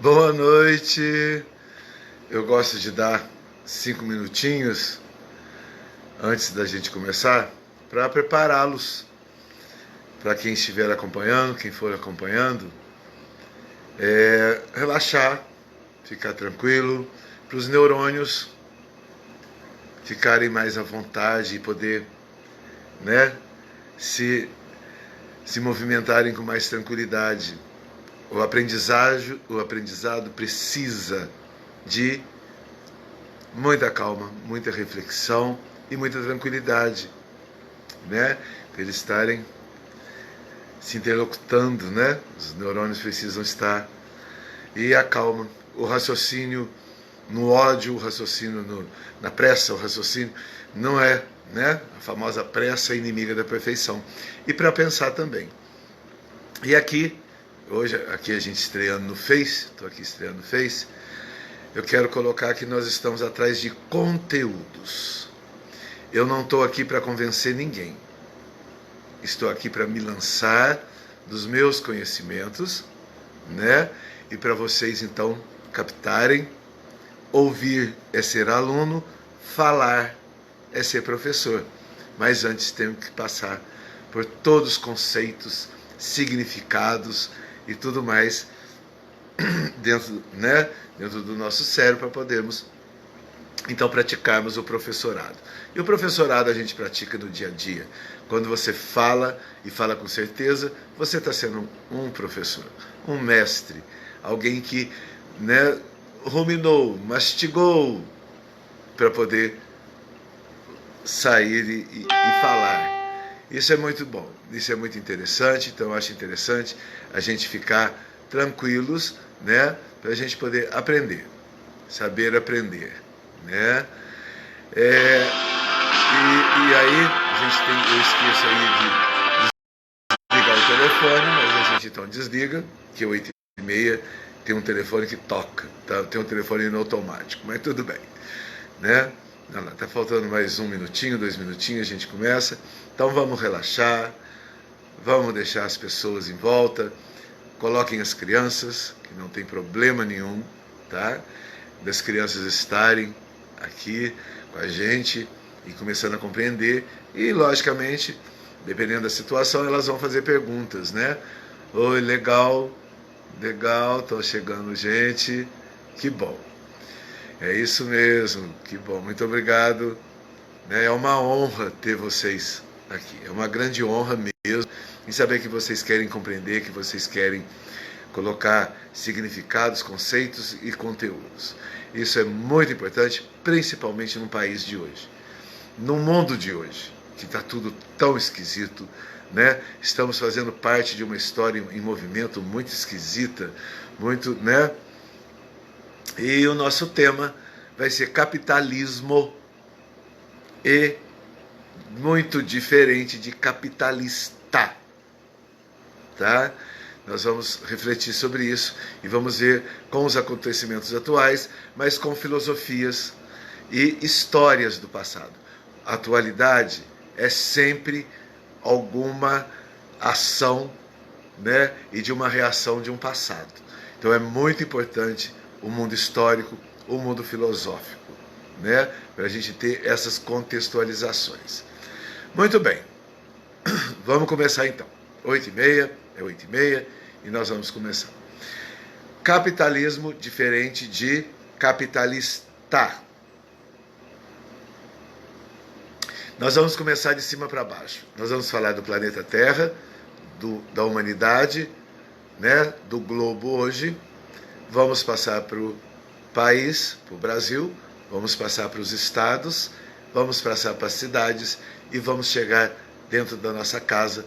Boa noite. Eu gosto de dar 5 minutinhos antes da gente começar para prepará-los para quem estiver acompanhando, quem for acompanhando, relaxar, ficar tranquilo, para os neurônios ficarem mais à vontade e poder, se movimentarem com mais tranquilidade. O aprendizado precisa de muita calma, muita reflexão e muita tranquilidade, para eles estarem se interlocutando, Os neurônios precisam estar. E a calma, o raciocínio no ódio, o raciocínio na pressa, o raciocínio não é, a famosa pressa inimiga da perfeição. E para pensar também. E hoje aqui a gente estreando no Face, estou aqui estreando no Face, eu quero colocar que nós estamos atrás de conteúdos. Eu não estou aqui para convencer ninguém. Estou aqui para me lançar dos meus conhecimentos, E para vocês então captarem. Ouvir é ser aluno, falar é ser professor. Mas antes temos que passar por todos os conceitos, significados e tudo mais dentro do nosso cérebro para podermos então praticarmos o professorado. E o professorado a gente pratica no dia a dia. Quando você fala e fala com certeza, você está sendo um professor, um mestre, alguém que ruminou, mastigou para poder sair e falar. Isso é muito bom, isso é muito interessante. Então eu acho interessante a gente ficar tranquilos, para a gente poder aprender, saber aprender, E aí a gente eu esqueço aí de desligar o telefone, mas a gente então desliga, que 8h30 tem um telefone que toca, tá? Tem um telefone no automático, mas tudo bem, Tá faltando mais 1 minutinho, 2 minutinhos, a gente começa. Então vamos relaxar, vamos deixar as pessoas em volta, coloquem as crianças, que não tem problema nenhum, tá? Das crianças estarem aqui com a gente e começando a compreender. E, logicamente, dependendo da situação, elas vão fazer perguntas, Oi, legal, tô chegando gente, que bom. É isso mesmo, que bom, muito obrigado. É uma honra ter vocês aqui, é uma grande honra mesmo, em saber que vocês querem compreender, que vocês querem colocar significados, conceitos e conteúdos. Isso é muito importante, principalmente no país de hoje, no mundo de hoje, que está tudo tão esquisito, Estamos fazendo parte de uma história em movimento muito esquisita, muito, E o nosso tema vai ser capitalismo, e muito diferente de capitalista, tá? Nós vamos refletir sobre isso e vamos ver com os acontecimentos atuais, mas com filosofias e histórias do passado. A atualidade é sempre alguma ação, e de uma reação de um passado. Então é muito importante o mundo histórico, o mundo filosófico, para a gente ter essas contextualizações. Muito bem, vamos começar então. 8h30, é 8h30 e nós vamos começar. Capitalismo diferente de capitalista. Nós vamos começar de cima para baixo. Nós vamos falar do planeta Terra, da humanidade, do globo hoje. Vamos passar para o país, para o Brasil, vamos passar para os estados, vamos passar para as cidades e vamos chegar dentro da nossa casa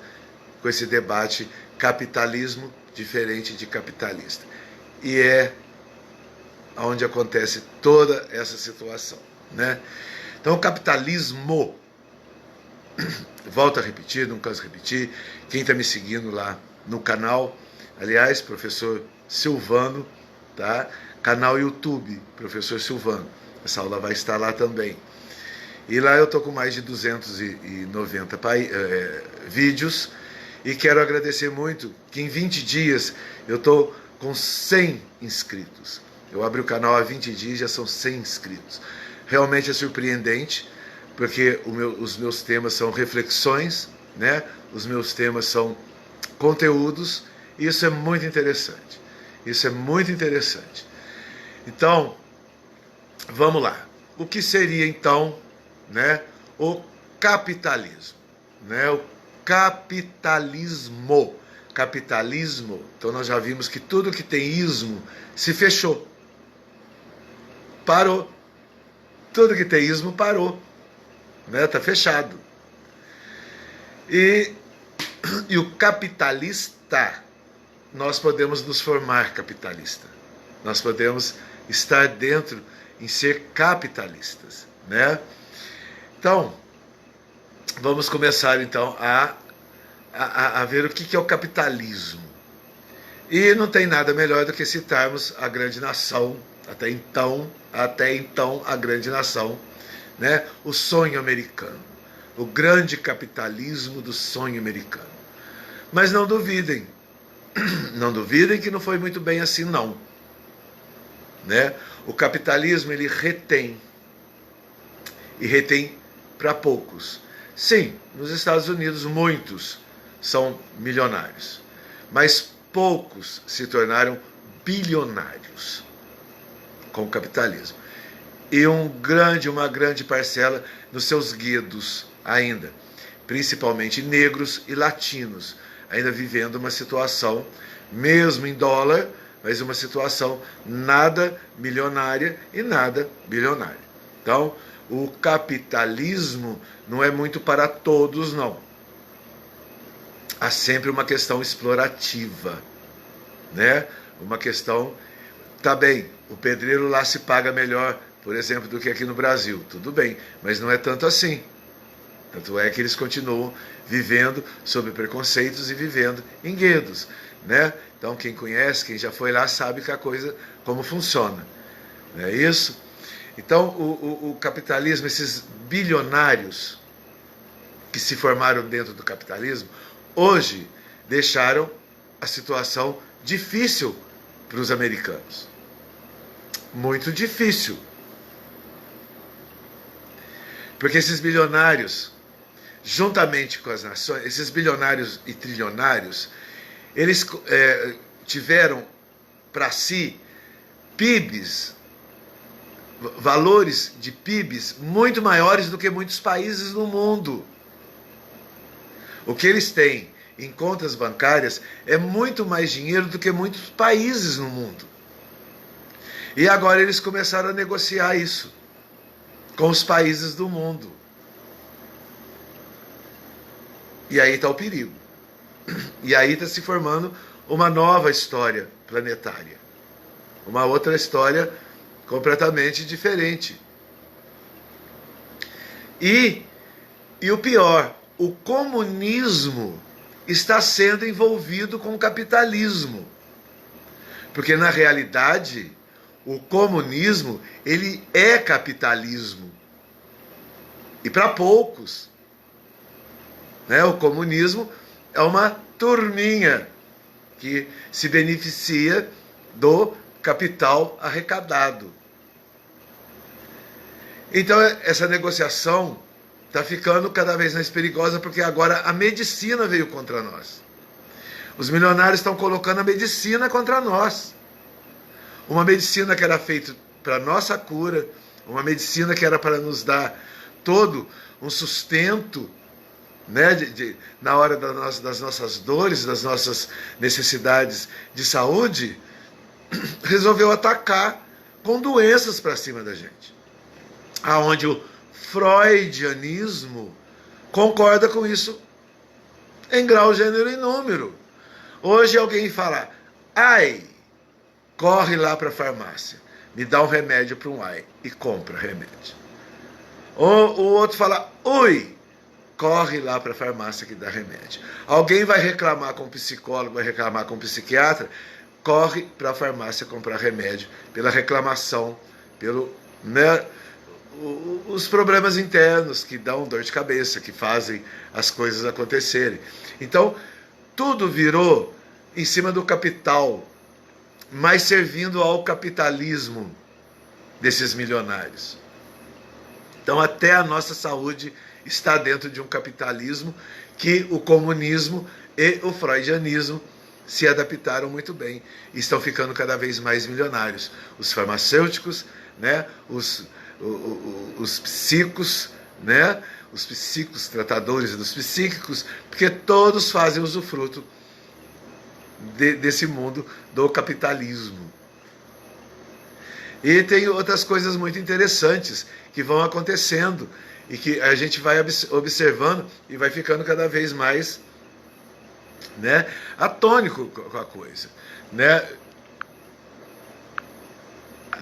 com esse debate capitalismo diferente de capitalista. E é onde acontece toda essa situação, Então o capitalismo, volto a repetir, não canso de repetir, quem está me seguindo lá no canal, aliás, professor Silvano, tá? Canal YouTube, professor Silvano. Essa aula vai estar lá também. E lá eu estou com mais de 290 vídeos e quero agradecer muito que em 20 dias eu estou com 100 inscritos. Eu abri o canal há 20 dias, já são 100 inscritos. Realmente é surpreendente, porque os meus temas são reflexões, né? Os meus temas são conteúdos, e isso é muito interessante. Isso é muito interessante. Então, vamos lá. O que seria, então, né, o capitalismo? Né? O capitalismo. Capitalismo, então nós já vimos que tudo que tem ismo se fechou. Parou. Tudo que tem ismo parou. Né? Tá fechado. E o capitalista, nós podemos nos formar capitalista. Nós podemos estar dentro em ser capitalistas, né? Então, vamos começar então a ver o que é o capitalismo. E não tem nada melhor do que citarmos a grande nação, até então a grande nação, né? O sonho americano, o grande capitalismo do sonho americano. Mas não duvidem que não foi muito bem assim, não. Né? O capitalismo, ele retém, e retém para poucos. Sim, nos Estados Unidos muitos são milionários, mas poucos se tornaram bilionários com o capitalismo. E uma grande parcela nos seus guetos ainda, principalmente negros e latinos, ainda vivendo uma situação, mesmo em dólar, mas uma situação nada milionária e nada bilionária. Então, o capitalismo não é muito para todos, não. Há sempre uma questão explorativa, né? Uma questão, tá bem, o pedreiro lá se paga melhor, por exemplo, do que aqui no Brasil. Tudo bem, mas não é tanto assim. Tanto é que eles continuam vivendo sob preconceitos e vivendo em guetos, né? Então, quem conhece, quem já foi lá, sabe que a coisa, como funciona. Não é isso? Então, o capitalismo, esses bilionários que se formaram dentro do capitalismo, hoje deixaram a situação difícil para os americanos. Muito difícil. Porque esses bilionários, juntamente com as nações, esses bilionários e trilionários, eles tiveram para si PIBs, valores de PIBs muito maiores do que muitos países no mundo. O que eles têm em contas bancárias é muito mais dinheiro do que muitos países no mundo. E agora eles começaram a negociar isso com os países do mundo. E aí está o perigo. E aí está se formando uma nova história planetária. Uma outra história completamente diferente. E o pior, o comunismo está sendo envolvido com o capitalismo. Porque, na realidade, o comunismo, ele é capitalismo. E para poucos. Né? O comunismo é uma turminha que se beneficia do capital arrecadado. Então, essa negociação está ficando cada vez mais perigosa, porque agora a medicina veio contra nós. Os milionários estão colocando a medicina contra nós. Uma medicina que era feita para nossa cura, uma medicina que era para nos dar todo um sustento, né, na hora das nossas dores, das nossas necessidades de saúde, resolveu atacar com doenças para cima da gente. Aonde o freudianismo concorda com isso em grau, gênero e número. Hoje alguém fala, ai, corre lá para a farmácia, me dá um remédio para um ai, e compra remédio. Ou o outro fala, ui, corre lá para a farmácia que dá remédio. Alguém vai reclamar com o psicólogo, vai reclamar com o psiquiatra, corre para a farmácia comprar remédio pela reclamação, pelo, né, os problemas internos que dão dor de cabeça, que fazem as coisas acontecerem. Então, tudo virou em cima do capital, mas servindo ao capitalismo desses milionários. Então até a nossa saúde está dentro de um capitalismo que o comunismo e o freudianismo se adaptaram muito bem e estão ficando cada vez mais milionários. Os farmacêuticos, né? Os psicos, né? Os psicos, tratadores dos psíquicos, porque todos fazem usufruto desse mundo do capitalismo. E tem outras coisas muito interessantes que vão acontecendo e que a gente vai observando e vai ficando cada vez mais, né, atônico com a coisa, né?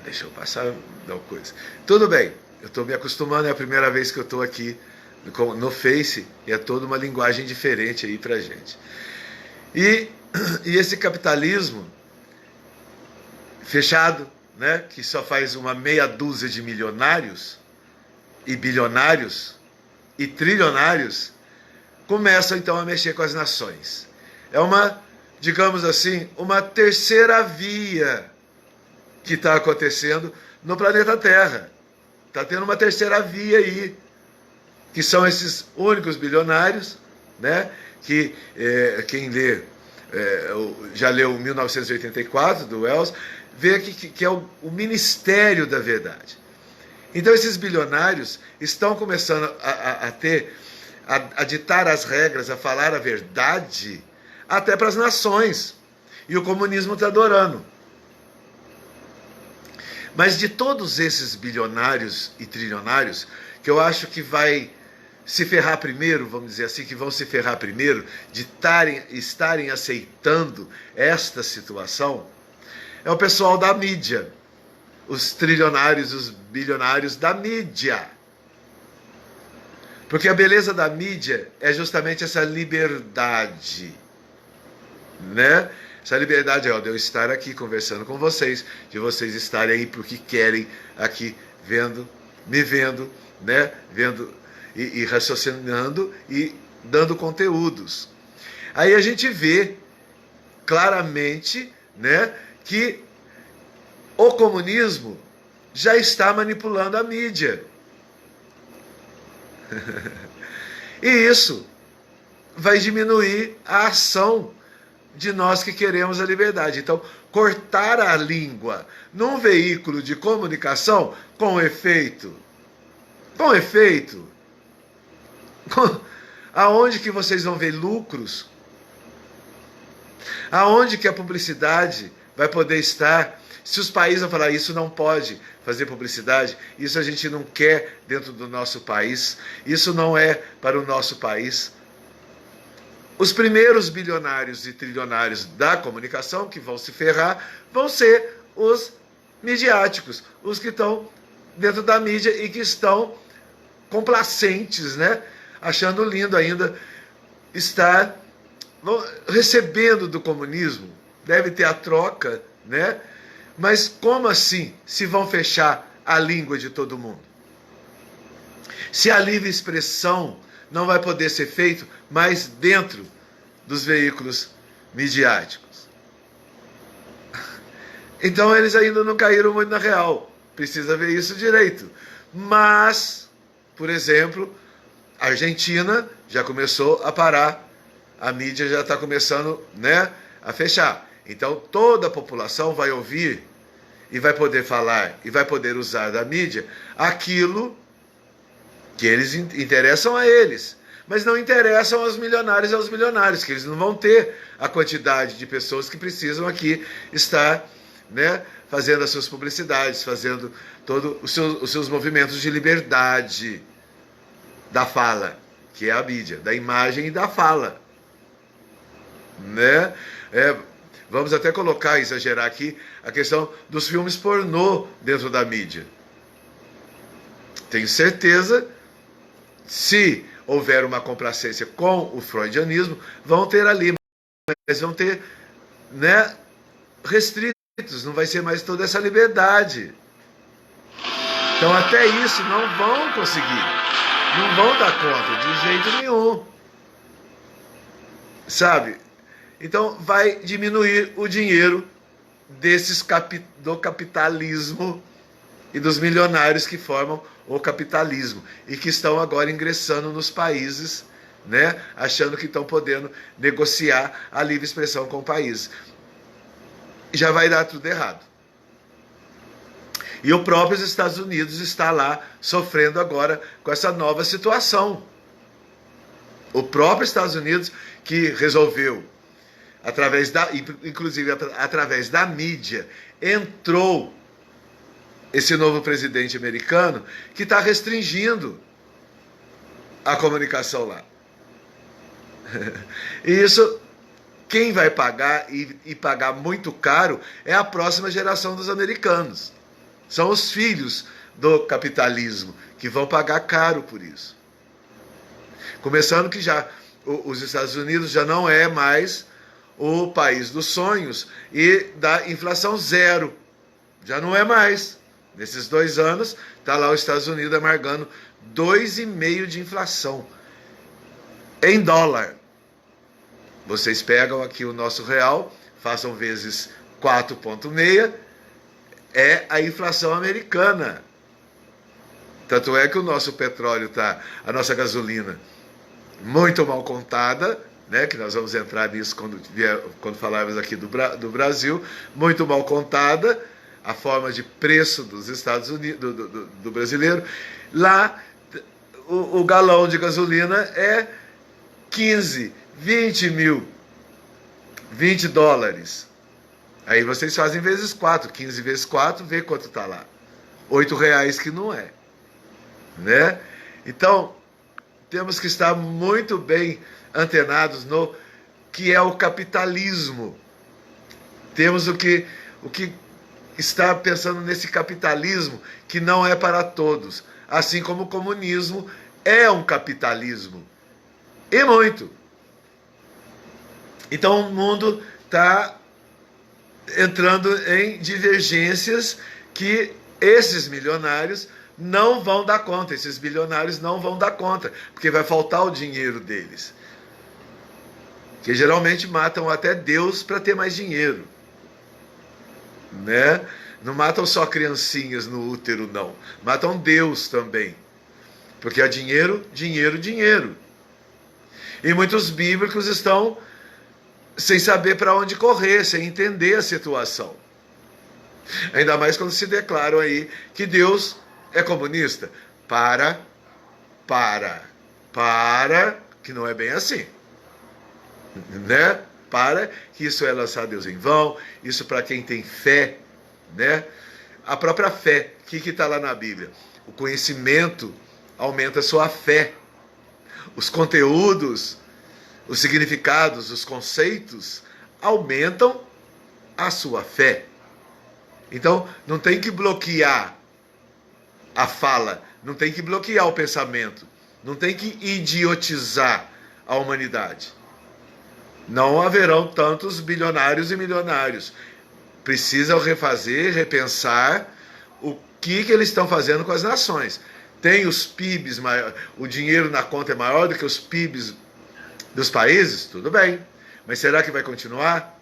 Deixa eu passar da coisa. Tudo bem, eu estou me acostumando, é a primeira vez que eu estou aqui no Face e é toda uma linguagem diferente aí pra gente. E esse capitalismo fechado, né, que só faz uma meia dúzia de milionários e bilionários e trilionários, começam então a mexer com as nações. É uma, digamos assim, uma terceira via que está acontecendo no planeta Terra. Está tendo uma terceira via aí, que são esses únicos bilionários, né, que quem lê, já leu 1984, do Wells, vê que é o Ministério da Verdade. Então esses bilionários estão começando a ditar as regras, a falar a verdade, até para as nações. E o comunismo está adorando. Mas de todos esses bilionários e trilionários, que eu acho que vai se ferrar primeiro, vamos dizer assim, que vão se ferrar primeiro, de estarem aceitando esta situação, é o pessoal da mídia. Os trilionários, os bilionários da mídia. Porque a beleza da mídia é justamente essa liberdade, né? Essa liberdade de eu estar aqui conversando com vocês, de vocês estarem aí porque querem aqui me vendo, né? Vendo e raciocinando e dando conteúdos. Aí a gente vê claramente, né, que o comunismo já está manipulando a mídia. E isso vai diminuir a ação de nós que queremos a liberdade. Então, cortar a língua num veículo de comunicação com efeito, aonde que vocês vão ver lucros? Aonde que a publicidade vai poder estar? Se os países vão falar, isso não pode fazer publicidade, isso a gente não quer dentro do nosso país, isso não é para o nosso país. Os primeiros bilionários e trilionários da comunicação que vão se ferrar vão ser os midiáticos, os que estão dentro da mídia e que estão complacentes, né? Achando lindo ainda estar recebendo do comunismo. Deve ter a troca, né? Mas como assim se vão fechar a língua de todo mundo? Se a livre expressão não vai poder ser feito mais dentro dos veículos midiáticos. Então eles ainda não caíram muito na real. Precisa ver isso direito. Mas, por exemplo, a Argentina já começou a parar. A mídia já está começando, né, a fechar. Então toda a população vai ouvir e vai poder falar e vai poder usar da mídia aquilo que eles interessam a eles, mas não interessam aos milionários e aos bilionários, que eles não vão ter a quantidade de pessoas que precisam aqui estar, né, fazendo as suas publicidades, fazendo todos os seus movimentos de liberdade da fala, que é a mídia, da imagem e da fala, né? Vamos até colocar, exagerar aqui, a questão dos filmes pornô dentro da mídia. Tenho certeza, se houver uma complacência com o freudianismo, vão ter ali, mas vão ter, né, restritos, não vai ser mais toda essa liberdade. Então até isso não vão conseguir, não vão dar conta de jeito nenhum, sabe? Então vai diminuir o dinheiro do capitalismo e dos milionários que formam o capitalismo e que estão agora ingressando nos países, né, achando que estão podendo negociar a livre expressão com o país. Já vai dar tudo errado. E o próprio Estados Unidos está lá sofrendo agora com essa nova situação. O próprio Estados Unidos que resolveu, inclusive através da mídia, entrou esse novo presidente americano que está restringindo a comunicação lá. E isso, quem vai pagar e pagar muito caro é a próxima geração dos americanos. São os filhos do capitalismo que vão pagar caro por isso. Começando que já os Estados Unidos já não é mais o país dos sonhos e da inflação zero. Já não é mais. Nesses 2 anos, está lá os Estados Unidos amargando 2,5% de inflação em dólar. Vocês pegam aqui o nosso real, façam vezes 4,6, é a inflação americana. Tanto é que o nosso petróleo está, a nossa gasolina, muito mal contada, né, que nós vamos entrar nisso quando falarmos aqui do Brasil, muito mal contada, a forma de preço dos Estados Unidos, do brasileiro. Lá, o galão de gasolina é 15, 20 mil, 20 dólares. Aí vocês fazem vezes 4, 15 vezes 4, vê quanto está lá. R$8 que não é. Né? Então, temos que estar muito bem antenados no que é o capitalismo. Temos o que está pensando nesse capitalismo que não é para todos. Assim como o comunismo é um capitalismo. E muito. Então o mundo está entrando em divergências que esses milionários não vão dar conta, esses bilionários não vão dar conta, porque vai faltar o dinheiro deles. Que geralmente matam até Deus para ter mais dinheiro. Né? Não matam só criancinhas no útero, não. Matam Deus também. Porque é dinheiro, dinheiro, dinheiro. E muitos bíblicos estão sem saber para onde correr, sem entender a situação. Ainda mais quando se declaram aí que Deus é comunista. Para, que não é bem assim. Né? Para, que isso é lançar Deus em vão, isso para quem tem fé, né? A própria fé, o que está lá na Bíblia? O conhecimento aumenta a sua fé. Os conteúdos, os significados, os conceitos aumentam a sua fé. Então, não tem que bloquear a fala, não tem que bloquear o pensamento, não tem que idiotizar a humanidade. Não haverão tantos bilionários e milionários. Precisam refazer, repensar o que eles estão fazendo com as nações. Tem os PIBs, o dinheiro na conta é maior do que os PIBs dos países? Tudo bem. Mas será que vai continuar?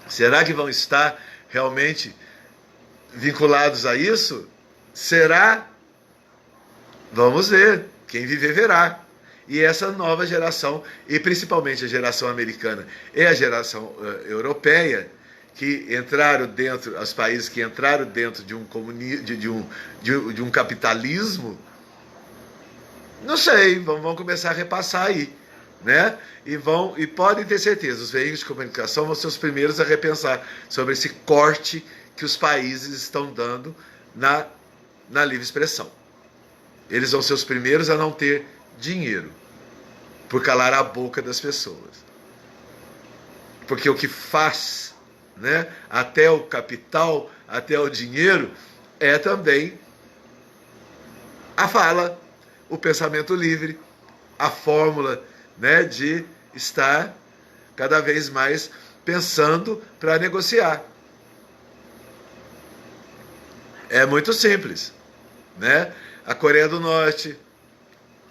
Será que vão estar realmente vinculados a isso? Será? Vamos ver. Quem viver, verá. E essa nova geração, e principalmente a geração americana e a geração europeia, que entraram dentro, os países que entraram dentro de um capitalismo, não sei, vão começar a repassar aí, né? E podem ter certeza, os veículos de comunicação vão ser os primeiros a repensar sobre esse corte que os países estão dando na livre expressão. Eles vão ser os primeiros a não ter dinheiro, por calar a boca das pessoas. Porque o que faz, né, até o capital, até o dinheiro, é também a fala, o pensamento livre, a fórmula, né, de estar cada vez mais pensando para negociar. É muito simples, né? A Coreia do Norte,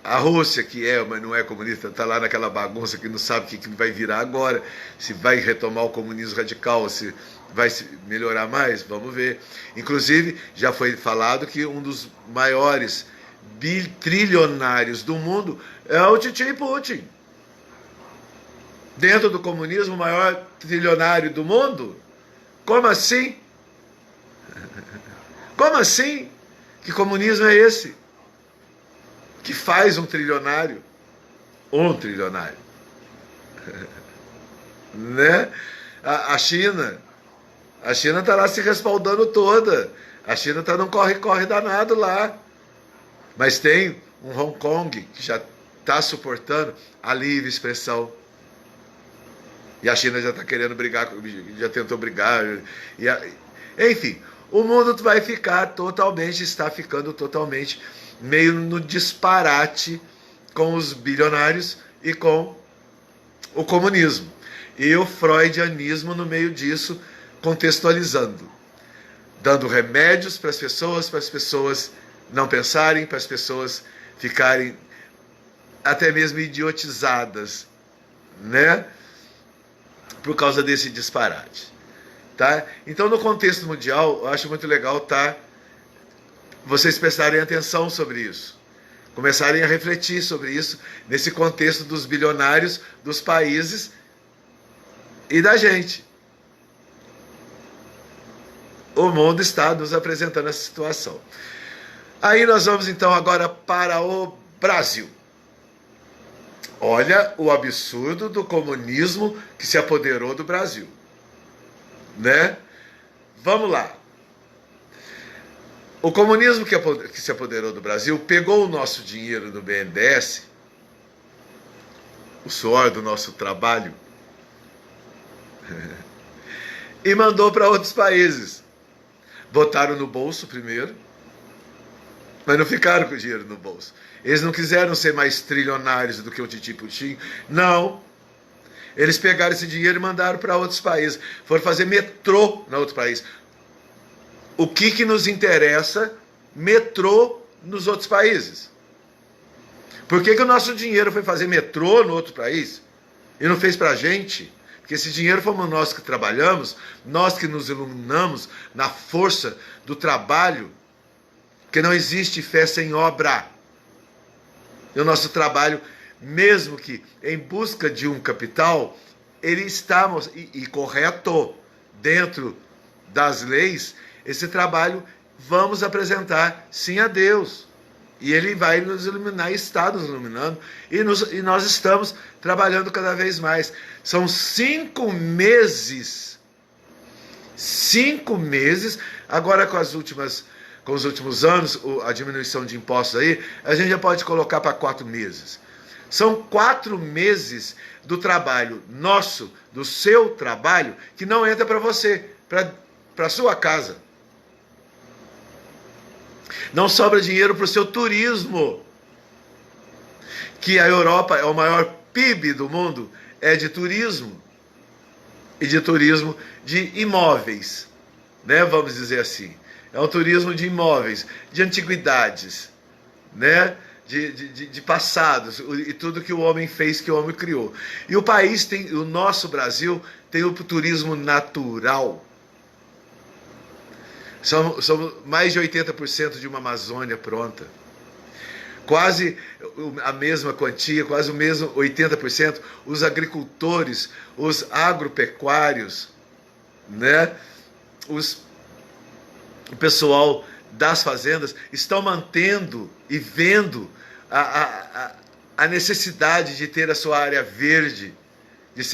A Rússia, que é, mas não é comunista, está lá naquela bagunça que não sabe o que vai virar agora, se vai retomar o comunismo radical, se vai se melhorar mais, vamos ver. Inclusive, já foi falado que um dos maiores trilionários do mundo é o Titi Putin. Dentro do comunismo, o maior trilionário do mundo? Como assim? Como assim? Que comunismo é esse? Que faz um trilionário? Um trilionário. Né? A China está lá se respaldando toda. A China está num corre-corre danado lá. Mas tem um Hong Kong que já está suportando a livre expressão. E a China já está querendo brigar, já tentou brigar. Enfim, o mundo vai ficar totalmente, está ficando totalmente meio no disparate com os bilionários e com o comunismo. E o freudianismo no meio disso, contextualizando, dando remédios para as pessoas não pensarem, para as pessoas ficarem até mesmo idiotizadas, né? Por causa desse disparate. Tá? Então, no contexto mundial, eu acho muito legal vocês prestarem atenção sobre isso. Começarem a refletir sobre isso, nesse contexto dos bilionários, dos países e da gente. O mundo está nos apresentando essa situação. Aí nós vamos então agora para o Brasil. Olha o absurdo do comunismo que se apoderou do Brasil. Né? Vamos lá. O comunismo que se apoderou do Brasil pegou o nosso dinheiro do BNDES, o suor do nosso trabalho, e mandou para outros países. Botaram no bolso primeiro, mas não ficaram com o dinheiro no bolso. Eles não quiseram ser mais trilionários do que o Titi Putin. Não. Eles pegaram esse dinheiro e mandaram para outros países. Foram fazer metrô na outro país. O que nos interessa? Metrô nos outros países. Por que o nosso dinheiro foi fazer metrô no outro país e não fez para a gente? Porque esse dinheiro fomos nós que trabalhamos, nós que nos iluminamos na força do trabalho, que não existe fé sem obra. E o nosso trabalho, mesmo que em busca de um capital, ele está, e correto, dentro das leis, esse trabalho vamos apresentar sim a Deus. E Ele vai nos iluminar, está nos iluminando, e nós estamos trabalhando cada vez mais. São 5 meses, 5 meses, agora com os últimos anos, a diminuição de impostos aí, a gente já pode colocar para 4 meses. São 4 meses do trabalho nosso, do seu trabalho, que não entra para você, para a sua casa. Não sobra dinheiro para o seu turismo, que a Europa é o maior PIB do mundo, é de turismo, e de turismo de imóveis, né? Vamos dizer assim. É um turismo de imóveis, de antiguidades, né? De passados, e tudo que o homem fez, que o homem criou. E o nosso Brasil tem o turismo natural. Somos mais de 80% de uma Amazônia pronta. Quase a mesma quantia, quase o mesmo 80%, os agricultores, os agropecuários, né? O pessoal das fazendas estão mantendo e vendo a necessidade de ter a sua área verde, de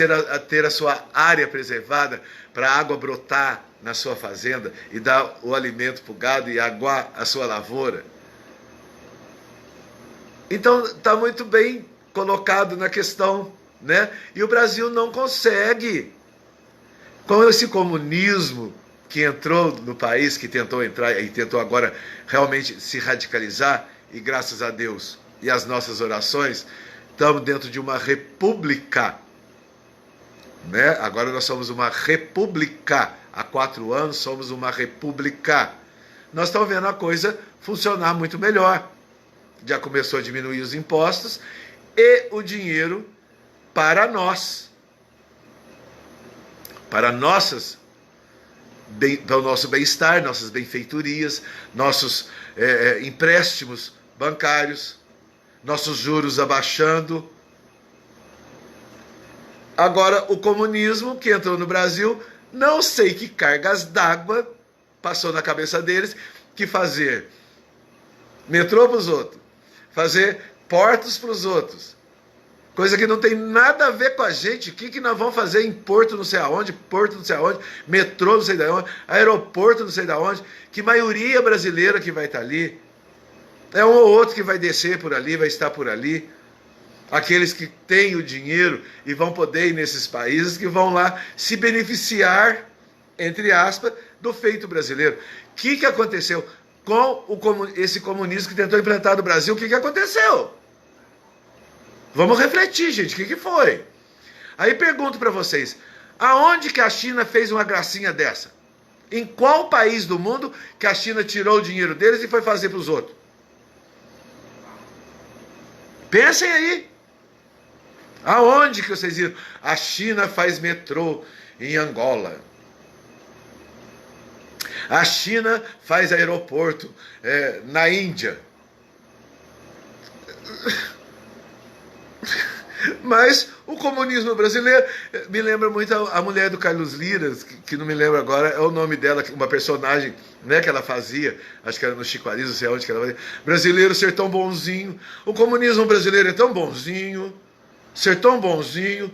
ter a sua área preservada para a água brotar na sua fazenda e dar o alimento para o gado e aguar a sua lavoura. Então está muito bem colocado na questão, né? E o Brasil não consegue. Com esse comunismo que entrou no país, que tentou entrar e tentou agora realmente se radicalizar, e graças a Deus e as nossas orações, estamos dentro de uma república, né? Agora nós somos uma república. Há 4 anos somos uma república. Nós estamos vendo a coisa funcionar muito melhor. já começou a diminuir os impostos, e o dinheiro para nós, para o nosso bem-estar, nossas benfeitorias, nossos empréstimos bancários, nossos juros abaixando. Agora, o comunismo que entrou no Brasil, não sei que cargas d'água passou na cabeça deles, que fazer metrô para os outros, fazer portos para os outros, coisa que não tem nada a ver com a gente. O que nós vamos fazer em porto não sei aonde, porto não sei aonde, metrô não sei de onde, aeroporto não sei de onde, que maioria brasileira que vai estar ali, é um ou outro que vai descer por ali, vai estar por ali, aqueles que têm o dinheiro e vão poder ir nesses países, que vão lá se beneficiar, entre aspas, do feito brasileiro. O que aconteceu com esse comunismo que tentou implantar no Brasil? O que aconteceu? Vamos refletir, gente, o que foi? Aí pergunto para vocês, aonde que a China fez uma gracinha dessa? Em qual país do mundo que a China tirou o dinheiro deles e foi fazer para os outros? Pensem aí. Aonde que vocês viram? A China faz metrô em Angola. A China faz aeroporto na Índia. Mas o comunismo brasileiro me lembra muito a mulher do Carlos Lyras, que não me lembro agora, é o nome dela, uma personagem, né, que ela fazia, acho que era no Chico Anísio, não sei onde que ela fazia. Brasileiro ser tão bonzinho. O comunismo brasileiro é tão bonzinho, ser tão bonzinho,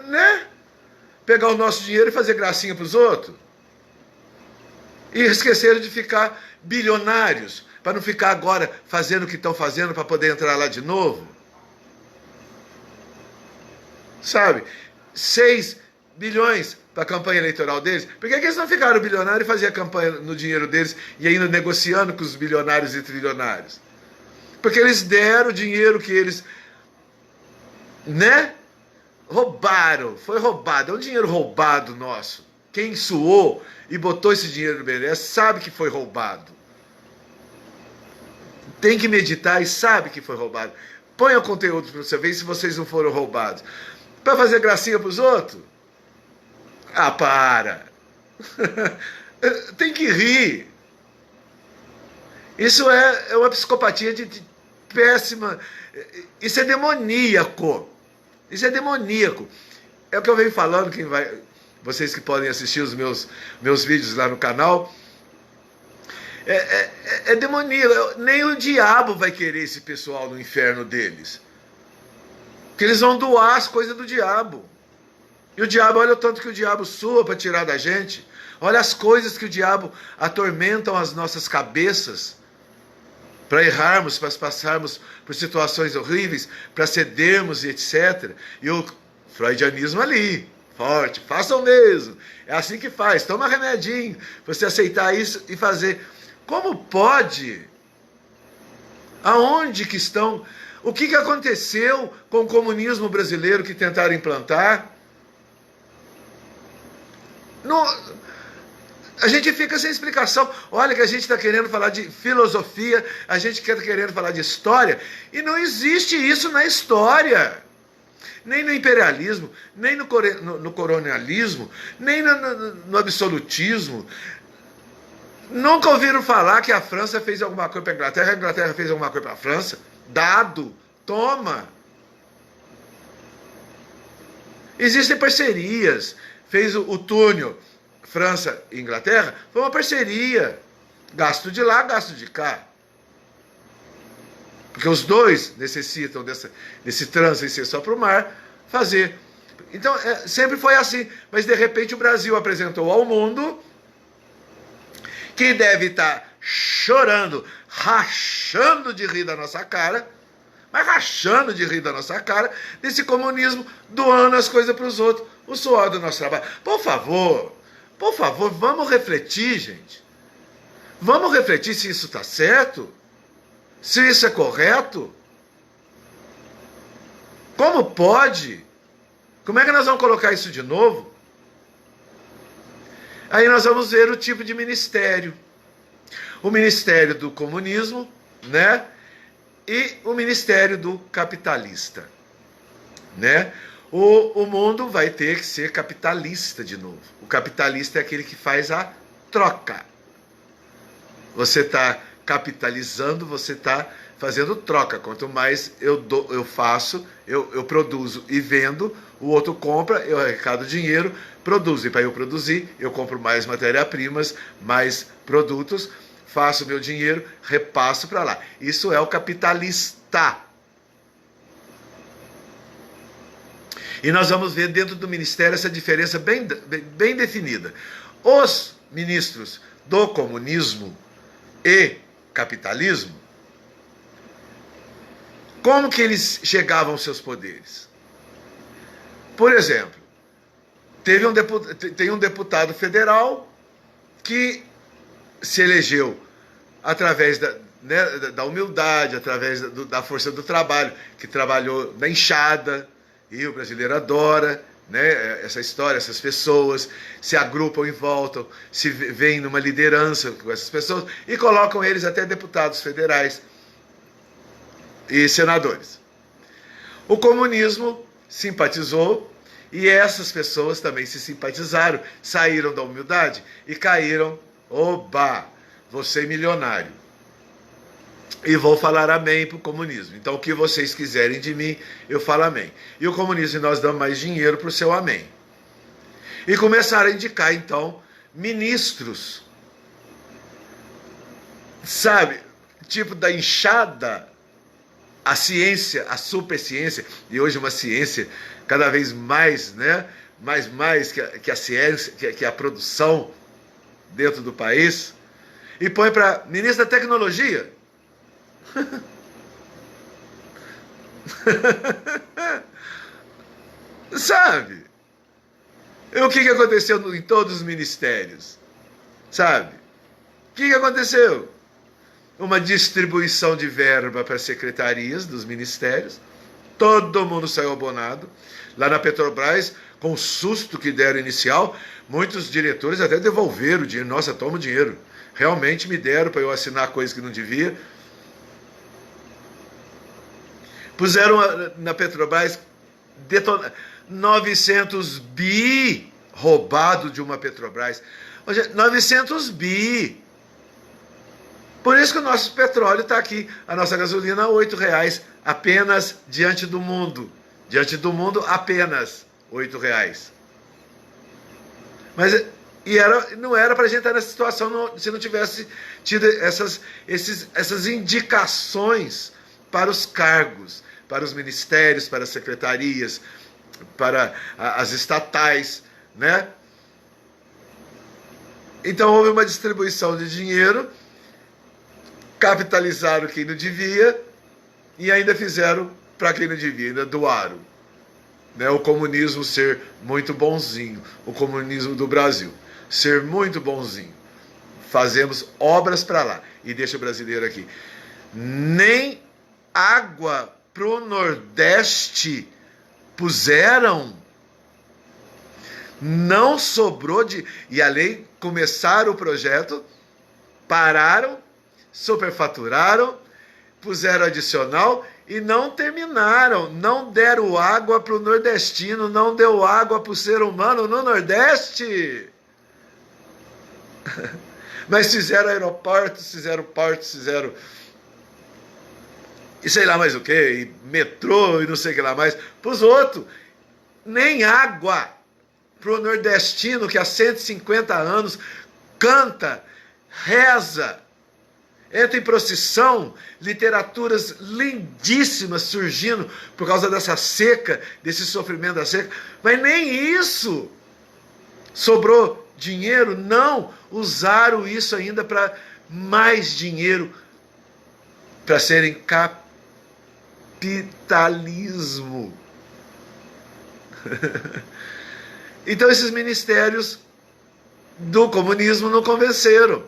né? Pegar o nosso dinheiro e fazer gracinha para os outros. E esqueceram de ficar bilionários, para não ficar agora fazendo o que estão fazendo para poder entrar lá de novo. Sabe? 6 bilhões para a campanha eleitoral deles. Por que eles não ficaram bilionários e faziam a campanha no dinheiro deles e ainda negociando com os bilionários e trilionários? Porque eles deram o dinheiro que eles, né? Roubaram. Foi roubado. É um dinheiro roubado nosso. Quem suou e botou esse dinheiro no BNDES sabe que foi roubado. Tem que meditar e sabe que foi roubado. Ponha o conteúdo para você ver se vocês não foram roubados. Para fazer gracinha para os outros? Ah, para! Tem que rir. Isso é uma psicopatia de péssima. Isso é demoníaco. Isso é demoníaco. É o que eu venho falando, vocês que podem assistir os meus vídeos lá no canal. É demoníaco. Nem o diabo vai querer esse pessoal no inferno deles. Porque eles vão doar as coisas do diabo. E o diabo, olha o tanto que o diabo sua para tirar da gente. Olha as coisas que o diabo atormentam as nossas cabeças para errarmos, para passarmos por situações horríveis, para cedermos e etc. E o freudianismo ali, forte, façam mesmo. É assim que faz, toma remedinho, você aceitar isso e fazer. Como pode? Aonde que estão? O que aconteceu com o comunismo brasileiro que tentaram implantar? A gente fica sem explicação. Olha que a gente está querendo falar de filosofia, a gente está querendo falar de história, e não existe isso na história. Nem no imperialismo, nem no colonialismo, nem no absolutismo. Nunca ouviram falar que a França fez alguma coisa para a Inglaterra fez alguma coisa para a França? Dado, toma. Existem parcerias. Fez o túnel França e Inglaterra, foi uma parceria. Gasto de lá, gasto de cá. Porque os dois necessitam desse trânsito sem ser só para o mar fazer. Então, sempre foi assim. Mas, de repente, o Brasil apresentou ao mundo que deve estar chorando, rachando de rir da nossa cara, mas rachando de rir da nossa cara, desse comunismo doando as coisas para os outros, o suor do nosso trabalho. Por favor, vamos refletir, gente. Vamos refletir se isso está certo, se isso é correto. Como pode? Como é que nós vamos colocar isso de novo? Aí nós vamos ver o tipo de ministério. O ministério do comunismo, né? e o ministério do capitalista, né? O mundo vai ter que ser capitalista de novo. O capitalista é aquele que faz a troca. Você está capitalizando, você está fazendo troca. Quanto mais eu faço, eu produzo e vendo, o outro compra, eu arrecado dinheiro, produzo. E para eu produzir, eu compro mais matéria-primas, mais produtos, faço meu dinheiro, repasso para lá. Isso é o capitalista. E nós vamos ver dentro do ministério essa diferença bem definida. Os ministros do comunismo e capitalismo, como que eles chegavam aos seus poderes? Por exemplo, tem um deputado federal que se elegeu através da humildade, através da força do trabalho, que trabalhou na enxada, e o brasileiro adora, né, essa história, essas pessoas se agrupam em volta, se veem numa liderança com essas pessoas e colocam eles até deputados federais e senadores. O comunismo simpatizou e essas pessoas também se simpatizaram, saíram da humildade e caíram, oba, vou ser milionário. E vou falar amém para o comunismo. Então, o que vocês quiserem de mim, eu falo amém. E o comunismo, nós damos mais dinheiro para o seu amém. E começaram a indicar, então, ministros. Sabe? Tipo da enxada, a ciência, a superciência, e hoje uma ciência cada vez mais, né? Mais que a ciência, que a produção dentro do país. E põe para ministro da tecnologia. Sabe? E o que aconteceu em todos os ministérios? Sabe? O que aconteceu? Uma distribuição de verba para as secretarias dos ministérios. Todo mundo saiu abonado. Lá na Petrobras, com o susto que deram inicial, muitos diretores até devolveram o dinheiro. Nossa, toma o dinheiro. Realmente me deram para eu assinar coisas que não devia. Puseram na Petrobras 900 bi roubado de uma Petrobras. 900 bi. Por isso que o nosso petróleo está aqui, a nossa gasolina a R$8 apenas diante do mundo. Diante do mundo, apenas R$8. Mas não era para a gente estar nessa situação se não tivesse tido essas indicações para os cargos, para os ministérios, para as secretarias, para as estatais, né? Então houve uma distribuição de dinheiro, capitalizaram quem não devia e ainda fizeram para quem não devia, ainda doaram. Né? O comunismo ser muito bonzinho, o comunismo do Brasil ser muito bonzinho. Fazemos obras para lá e deixa o brasileiro aqui. Nem água para o Nordeste puseram, não sobrou e além começaram o projeto, pararam, superfaturaram, puseram adicional e não terminaram, não deram água para o nordestino, não deu água para o ser humano no Nordeste. Mas fizeram aeroportos, fizeram portos, fizeram e sei lá mais o que, e metrô e não sei o que lá mais, para os outros. Nem água para o nordestino que há 150 anos canta, reza, entra em procissão, literaturas lindíssimas surgindo por causa dessa seca, desse sofrimento da seca, mas nem isso sobrou dinheiro, não, usaram isso ainda para mais dinheiro, para serem capitalismo. Então esses ministérios do comunismo não convenceram.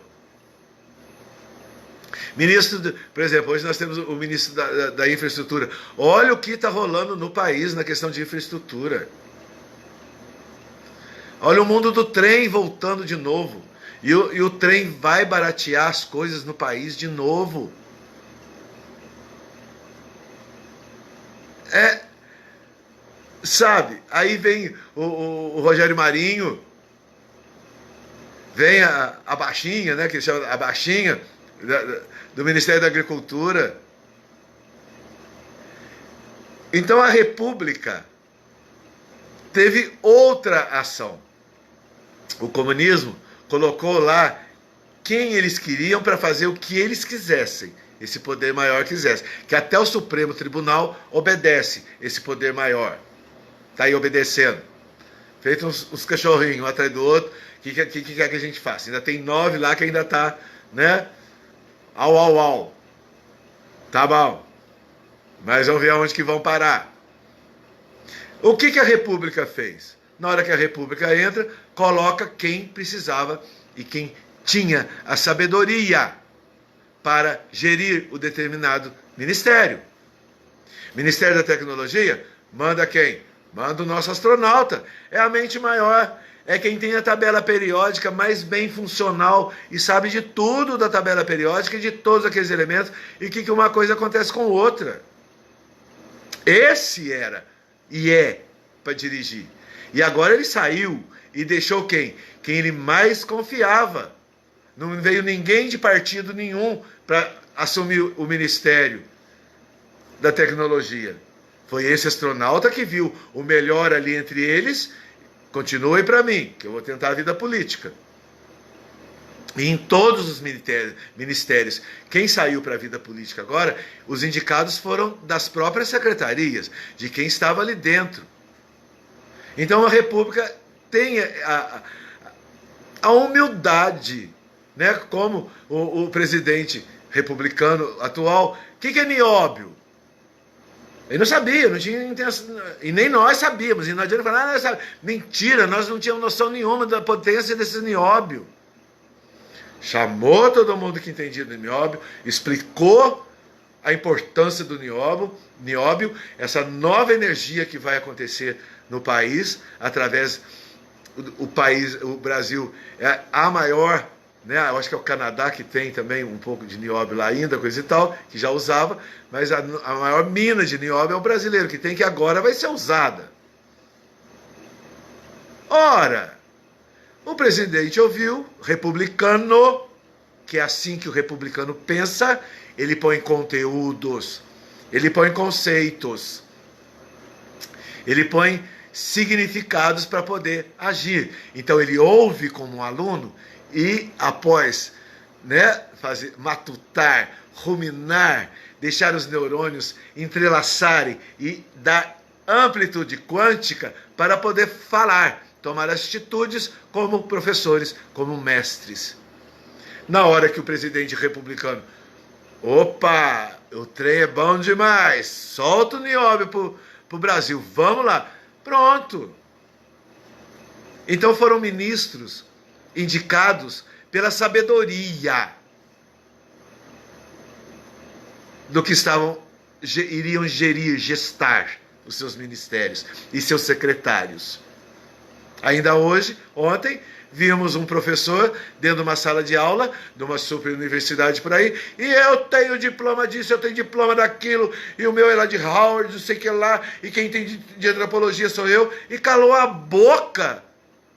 Por exemplo, hoje nós temos o ministro da infraestrutura. Olha o que está rolando no país na questão de infraestrutura. Olha o mundo do trem voltando de novo. E o trem vai baratear as coisas no país de novo. É, sabe? Aí vem o Rogério Marinho, vem a baixinha, né? Que chama a baixinha do Ministério da Agricultura. Então a República teve outra ação. O comunismo colocou lá quem eles queriam para fazer o que eles quisessem, esse poder maior quisesse. Que até o Supremo Tribunal obedece esse poder maior. Está aí obedecendo. Feito uns cachorrinhos um atrás do outro, o que quer que a gente faça? Ainda tem 9 lá que ainda está, né? Au, au, au. Tá bom. Mas vamos ver aonde que vão parar. O que a República fez? Na hora que a República entra, coloca quem precisava e quem tinha a sabedoria para gerir o determinado ministério. Ministério da Tecnologia, manda quem? Manda o nosso astronauta. É a mente maior. É quem tem a tabela periódica mais bem funcional e sabe de tudo da tabela periódica e de todos aqueles elementos e que uma coisa acontece com outra. Esse era e é para dirigir. E agora ele saiu e deixou quem? Quem ele mais confiava. Não veio ninguém de partido nenhum para assumir o Ministério da Tecnologia. Foi esse astronauta que viu o melhor ali entre eles. Continue para mim, que eu vou tentar a vida política. E em todos os ministérios, quem saiu para a vida política agora, os indicados foram das próprias secretarias, de quem estava ali dentro. Então a República tem a humildade, né? Como o presidente republicano atual. O que é nióbio? Ele não sabia, não tinha intenção, e nem nós sabíamos, e não adianta falar, sabe. Mentira, nós não tínhamos noção nenhuma da potência desse nióbio. Chamou todo mundo que entendia do nióbio, explicou a importância do nióbio, essa nova energia que vai acontecer no país, através o Brasil é a maior, né? Eu acho que é o Canadá que tem também um pouco de nióbio lá ainda, coisa e tal, que já usava, mas a maior mina de nióbio é o brasileiro, que tem, que agora vai ser usada. Ora, o presidente ouviu, republicano, que é assim que o republicano pensa, ele põe conteúdos, ele põe conceitos, ele põe significados para poder agir. Então ele ouve como um aluno e após, né, matutar, ruminar, deixar os neurônios entrelaçarem e dar amplitude quântica para poder falar, tomar atitudes como professores, como mestres. Na hora que o presidente republicano, opa, o trem é bom demais, solta o nióbio pro Brasil, vamos lá, pronto. Então foram ministros indicados pela sabedoria do que iriam gestar os seus ministérios e seus secretários. Ainda hoje, ontem, vimos um professor dentro de uma sala de aula, de uma super universidade por aí, e eu tenho diploma disso, eu tenho diploma daquilo, e o meu é lá de Howard, não sei o que lá, e quem tem de antropologia sou eu, e calou a boca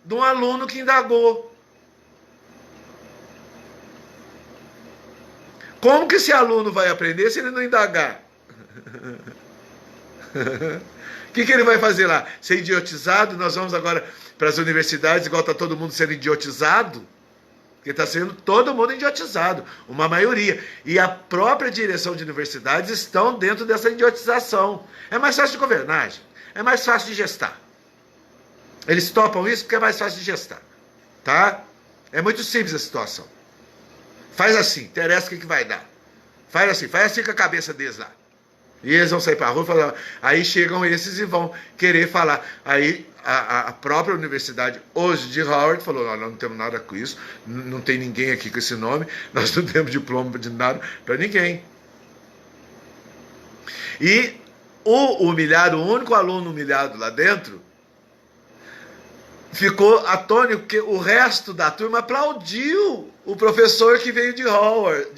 de um aluno que indagou. Como que esse aluno vai aprender se ele não indagar? O que ele vai fazer lá? Ser idiotizado? Nós vamos agora para as universidades, igual está todo mundo sendo idiotizado? Porque está sendo todo mundo idiotizado, uma maioria. E a própria direção de universidades estão dentro dessa idiotização. É mais fácil de governar, gente. É mais fácil de gestar. Eles topam isso porque é mais fácil de gestar. Tá? É muito simples a situação. Faz assim, interessa o que vai dar. Faz assim com a cabeça deles lá. E eles vão sair para a rua e falar. Aí chegam esses e vão querer falar. Aí a própria universidade, hoje de Howard, falou: nós não temos nada com isso, não tem ninguém aqui com esse nome, nós não temos diploma de nada para ninguém. E o único aluno humilhado lá dentro, ficou atônito, porque o resto da turma aplaudiu o professor que veio de Howard.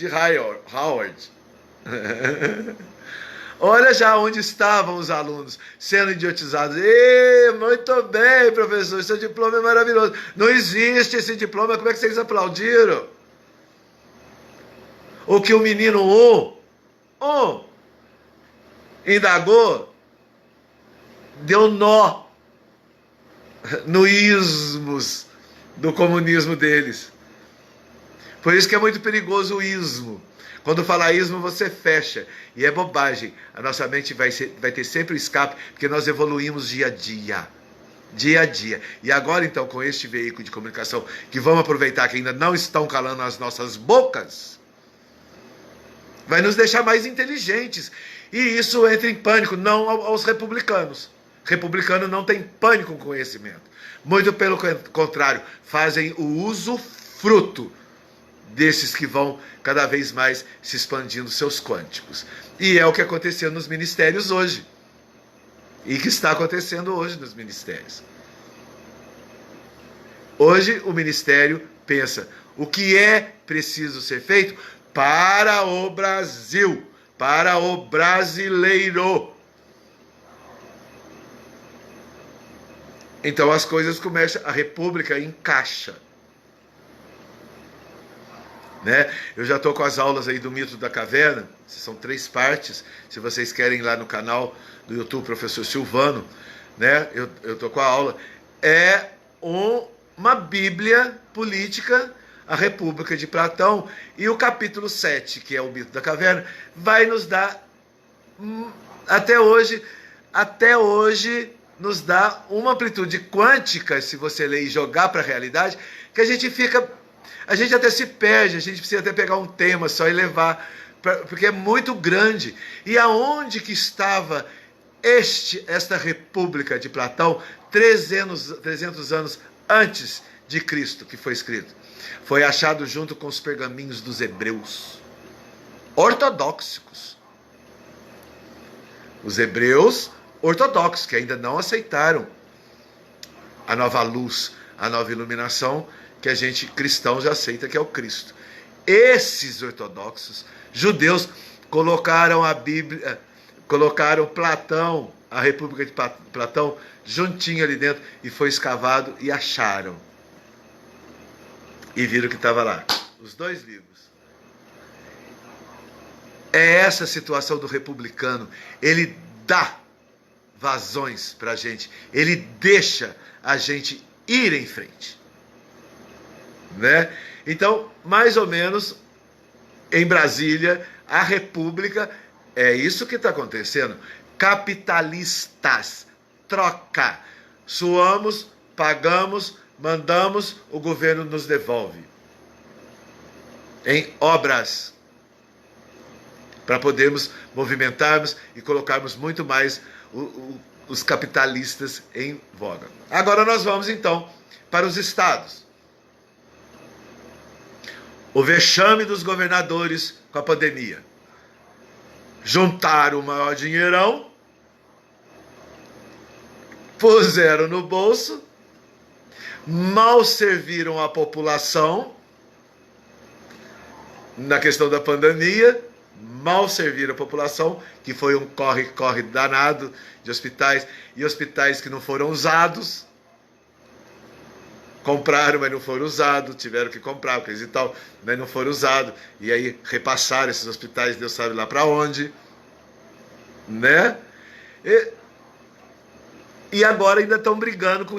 Olha já onde estavam os alunos sendo idiotizados. Muito bem, professor, seu diploma é maravilhoso. Não existe esse diploma, como é que vocês aplaudiram? O que o menino indagou, deu nó no ismos do comunismo deles. Por isso que é muito perigoso o ismo. Quando fala ismo, você fecha. E é bobagem. A nossa mente vai ter sempre o escape, porque nós evoluímos dia a dia. Dia a dia. E agora, então, com este veículo de comunicação, que vamos aproveitar que ainda não estão calando as nossas bocas, vai nos deixar mais inteligentes. E isso entra em pânico, não aos republicanos. Republicano não tem pânico com conhecimento. Muito pelo contrário, fazem o uso fruto desses que vão cada vez mais se expandindo seus quânticos. E é o que aconteceu nos ministérios hoje. E que está acontecendo hoje nos ministérios. Hoje o ministério pensa o que é preciso ser feito para o Brasil, para o brasileiro. Então as coisas começam, a república encaixa. Né? Eu já estou com as aulas aí do Mito da Caverna, são 3 partes, se vocês querem ir lá no canal do YouTube, Professor Silvano, né? Eu estou com a aula. É uma Bíblia política, a República de Platão, e o capítulo 7, que é o Mito da Caverna, vai nos dar, até hoje, nos dá uma amplitude quântica, se você ler e jogar para a realidade, que a gente até se perde, a gente precisa até pegar um tema só e levar, porque é muito grande. E aonde que estava esta República de Platão 300 anos antes de Cristo, que foi escrito? Foi achado junto com os pergaminhos dos hebreus ortodoxos. Os hebreus ortodoxos, que ainda não aceitaram a nova luz, a nova iluminação, que a gente cristão já aceita, que é o Cristo. Esses ortodoxos, judeus, colocaram a Bíblia, colocaram Platão, a República de Platão, juntinho ali dentro, e foi escavado e acharam. E viram que estava lá, os 2 livros. É essa a situação do republicano. Ele dá vazões para a gente. Ele deixa a gente ir em frente. Né? Então, mais ou menos, em Brasília, a República, é isso que está acontecendo. Capitalistas, troca. Suamos, pagamos, mandamos, o governo nos devolve. Em obras. Para podermos movimentarmos e colocarmos muito mais os capitalistas em voga. Agora nós vamos, então, para os estados. O vexame dos governadores com a pandemia. Juntaram o maior dinheirão, puseram no bolso, mal serviram a população na questão da pandemia, mal serviram a população, que foi um corre-corre danado de hospitais, e hospitais que não foram usados. Compraram, mas não foram usados, tiveram que comprar, coisa e tal, mas não foram usados. E aí repassaram esses hospitais, Deus sabe lá para onde. Né? E agora ainda estão brigando com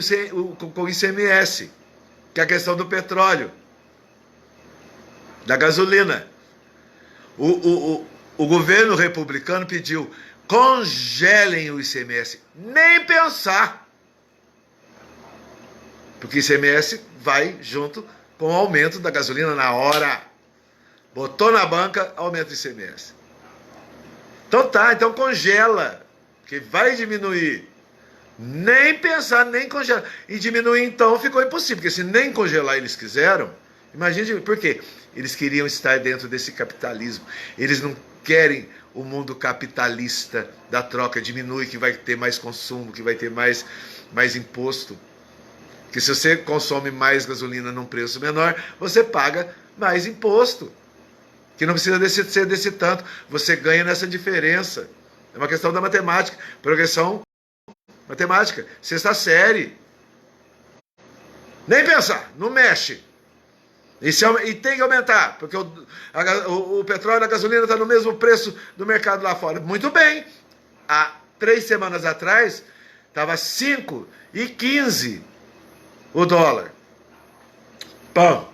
o ICMS, que é a questão do petróleo, da gasolina. O governo republicano pediu, congelem o ICMS, nem pensar. Porque o ICMS vai junto com o aumento da gasolina na hora. Botou na banca, aumenta o ICMS. Então tá, então congela, que vai diminuir. Nem pensar, nem congelar. E diminuir então ficou impossível, porque se nem congelar eles quiseram, imagine por quê? Eles queriam estar dentro desse capitalismo. Eles não querem o mundo capitalista da troca, diminui, que vai ter mais consumo, que vai ter mais imposto. Que se você consome mais gasolina num preço menor, você paga mais imposto. Que não precisa ser desse tanto. Você ganha nessa diferença. É uma questão da matemática, progressão matemática, sexta série. Nem pensar, não mexe. E tem que aumentar, porque o petróleo e a gasolina estão no mesmo preço do mercado lá fora. Muito bem. Há 3 semanas atrás, estava 5,15 o dólar. Pão,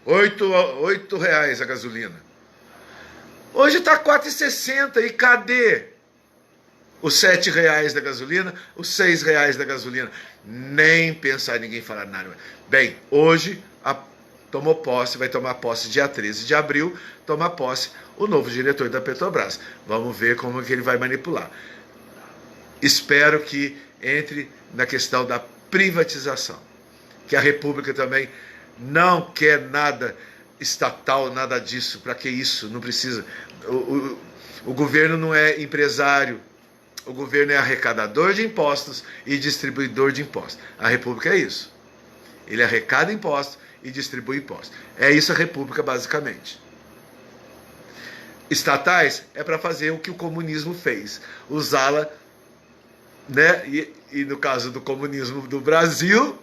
8 reais a gasolina. Hoje está 4,60. E cadê os 7 reais da gasolina, os 6 reais da gasolina? Nem pensar, ninguém falar nada. Bem, hoje tomou posse, vai tomar posse dia 13 de abril, toma posse o novo diretor da Petrobras. Vamos ver como que ele vai manipular. Espero que entre na questão da privatização, que a República também não quer nada estatal, nada disso. Para que isso? Não precisa. O governo não é empresário, o governo é arrecadador de impostos e distribuidor de impostos. A República é isso. Ele arrecada impostos e distribui impostos. É isso a República, basicamente. Estatais é para fazer o que o comunismo fez, usá-la, né? E no caso do comunismo do Brasil,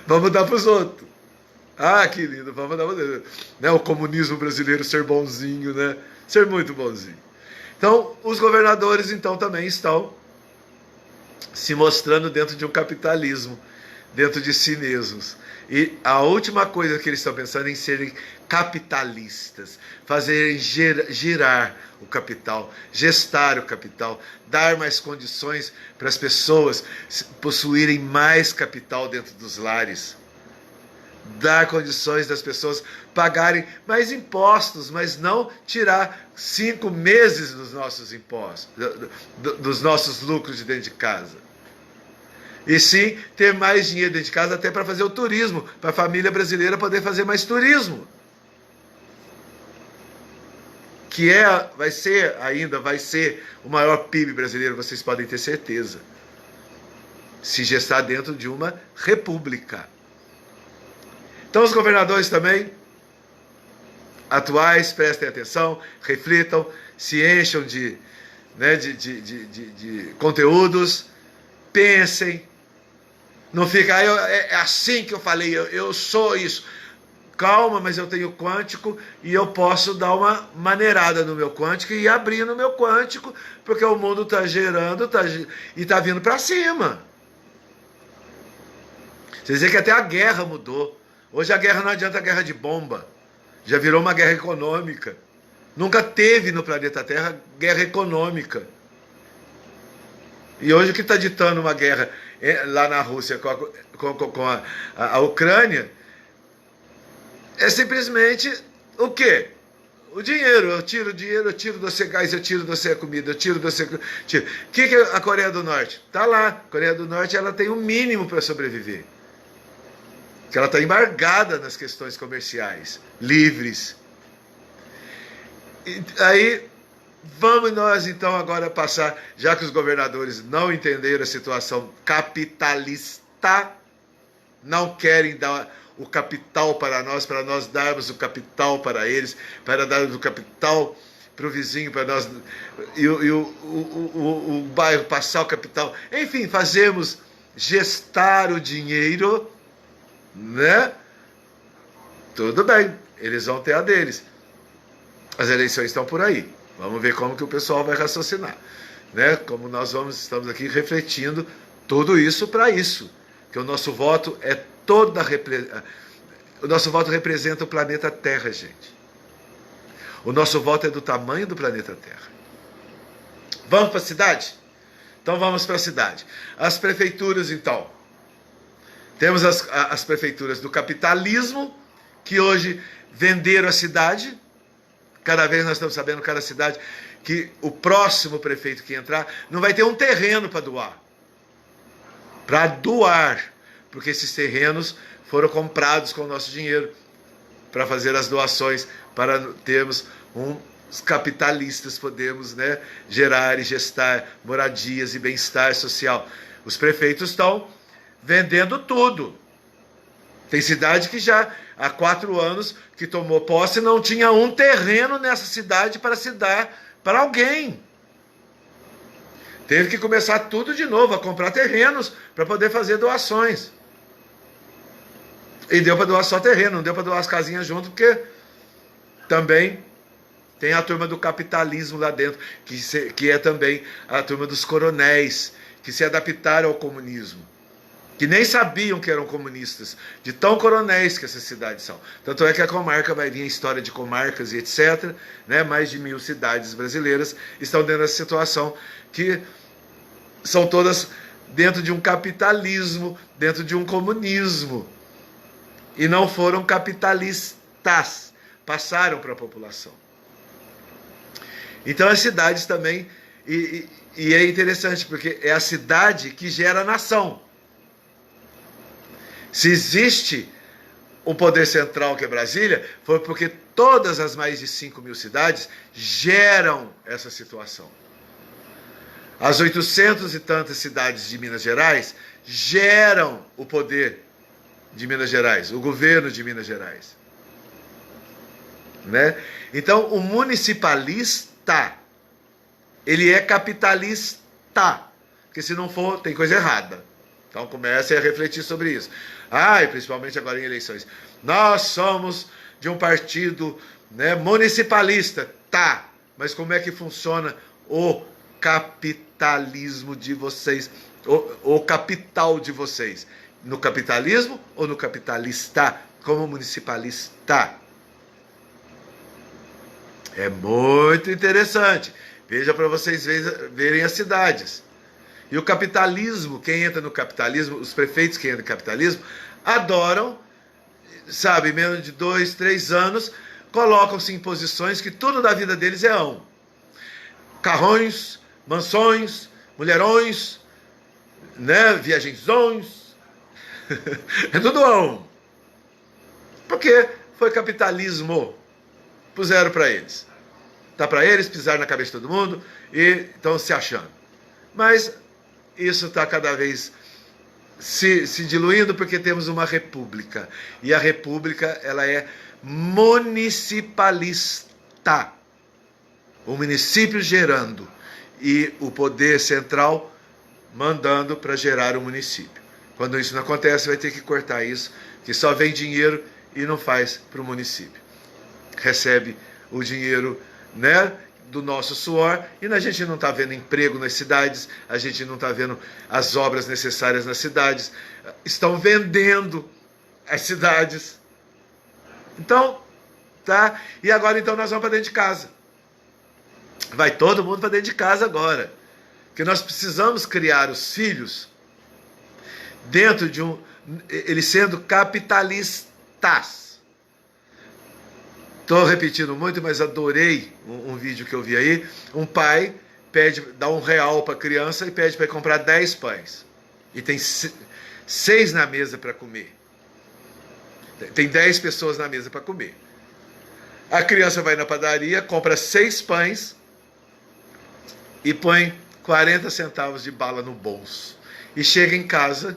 vamos dar para os outros. Ah, que lindo, vamos dar para os outros. Né? O comunismo brasileiro ser bonzinho, né? Ser muito bonzinho. Então, os governadores, então, também estão se mostrando dentro de um capitalismo, dentro de si mesmos. E a última coisa que eles estão pensando é em serem capitalistas, fazerem girar o capital, gestar o capital, dar mais condições para as pessoas possuírem mais capital dentro dos lares, dar condições das pessoas pagarem mais impostos, mas não tirar 5 meses dos nossos impostos, dos nossos lucros de dentro de casa. E sim, ter mais dinheiro dentro de casa até para fazer o turismo, para a família brasileira poder fazer mais turismo. Que vai ser o maior PIB brasileiro, vocês podem ter certeza. Se gestar dentro de uma república. Então os governadores também, atuais, prestem atenção, reflitam, se encham de conteúdos, pensem. Não fica, é assim que eu falei, eu sou isso. Calma, mas eu tenho quântico e eu posso dar uma maneirada no meu quântico e abrir no meu quântico, porque o mundo está gerando e está vindo para cima. Vocês dizem que até a guerra mudou. Hoje a guerra não adianta a guerra de bomba. Já virou uma guerra econômica. Nunca teve no planeta Terra guerra econômica. E hoje o que está ditando uma guerra lá na Rússia com a Ucrânia é simplesmente o quê? O dinheiro. Eu tiro o dinheiro, eu tiro do você gás, eu tiro do você comida, eu tiro do você... O que é a Coreia do Norte? Está lá. A Coreia do Norte ela tem um mínimo para sobreviver. Que ela está embargada nas questões comerciais, livres. E aí, vamos nós então agora passar, já que os governadores não entenderam a situação capitalista, não querem dar o capital para nós darmos o capital para eles, para darmos o capital para o vizinho, para nós, e o bairro passar o capital, enfim, fazemos gestar o dinheiro, né? Tudo bem, eles vão ter a deles. As eleições estão por aí. Vamos ver como que o pessoal vai raciocinar, né? Como nós estamos aqui refletindo tudo isso para isso, que o nosso voto é o nosso voto representa o planeta Terra, gente. O nosso voto é do tamanho do planeta Terra. Vamos para a cidade? Então vamos para a cidade. As prefeituras, então. Temos as prefeituras do capitalismo, que hoje venderam a cidade. Cada vez nós estamos sabendo, cada cidade, que o próximo prefeito que entrar não vai ter um terreno para doar. Para doar. Porque esses terrenos foram comprados com o nosso dinheiro para fazer as doações, para termos os capitalistas, podemos, né, gerar e gestar moradias e bem-estar social. Os prefeitos estão vendendo tudo. Tem cidade que já há 4 anos que tomou posse não tinha um terreno nessa cidade para se dar para alguém. Teve que começar tudo de novo, a comprar terrenos para poder fazer doações. E deu para doar só terreno, não deu para doar as casinhas junto, porque também tem a turma do capitalismo lá dentro, que é também a turma dos coronéis, que se adaptaram ao comunismo, que nem sabiam que eram comunistas, de tão coronéis que essas cidades são. Tanto é que a comarca vai vir a história de comarcas e etc., né? Mais de 1000 cidades brasileiras estão dentro dessa situação, que são todas dentro de um capitalismo, dentro de um comunismo, e não foram capitalistas, passaram para a população. Então as cidades também, e é interessante, porque é a cidade que gera a nação. Se existe um poder central que é Brasília, foi porque todas as mais de 5.000 cidades geram essa situação. As 800 e tantas cidades de Minas Gerais geram o poder de Minas Gerais, o governo de Minas Gerais. Né? Então, o municipalista, ele é capitalista, porque se não for, tem coisa errada. Então, comece a refletir sobre isso. E principalmente agora em eleições. Nós somos de um partido, né, municipalista. Tá, mas como é que funciona o capitalismo de vocês, o capital de vocês? No capitalismo ou no capitalista, como municipalista? É muito interessante. Veja para vocês verem as cidades. E o capitalismo, quem entra no capitalismo, os prefeitos que entram no capitalismo, adoram, sabe, menos de 2, 3 anos, colocam-se em posições que tudo da vida deles é ão. Carrões, mansões, mulherões, né, viagenzões, é tudo ão. Porque foi capitalismo. Puseram para eles. Tá para eles, pisaram na cabeça de todo mundo e estão se achando. Mas isso está cada vez se diluindo, porque temos uma república. E a república, ela é municipalista. O município gerando e o poder central mandando para gerar o município. Quando isso não acontece, vai ter que cortar isso, que só vem dinheiro e não faz para o município. Recebe o dinheiro, né, do nosso suor, e a gente não está vendo emprego nas cidades, a gente não está vendo as obras necessárias nas cidades, estão vendendo as cidades. Então, tá? E agora então nós vamos para dentro de casa. Vai todo mundo para dentro de casa agora. Porque nós precisamos criar os filhos dentro de eles sendo capitalistas. Estou repetindo muito, mas adorei um vídeo que eu vi aí. Um pai dá R$1 para a criança e pede para comprar 10 pães. E tem 6 na mesa para comer. Tem 10 pessoas na mesa para comer. A criança vai na padaria, compra 6 pães e põe 40 centavos de bala no bolso. E chega em casa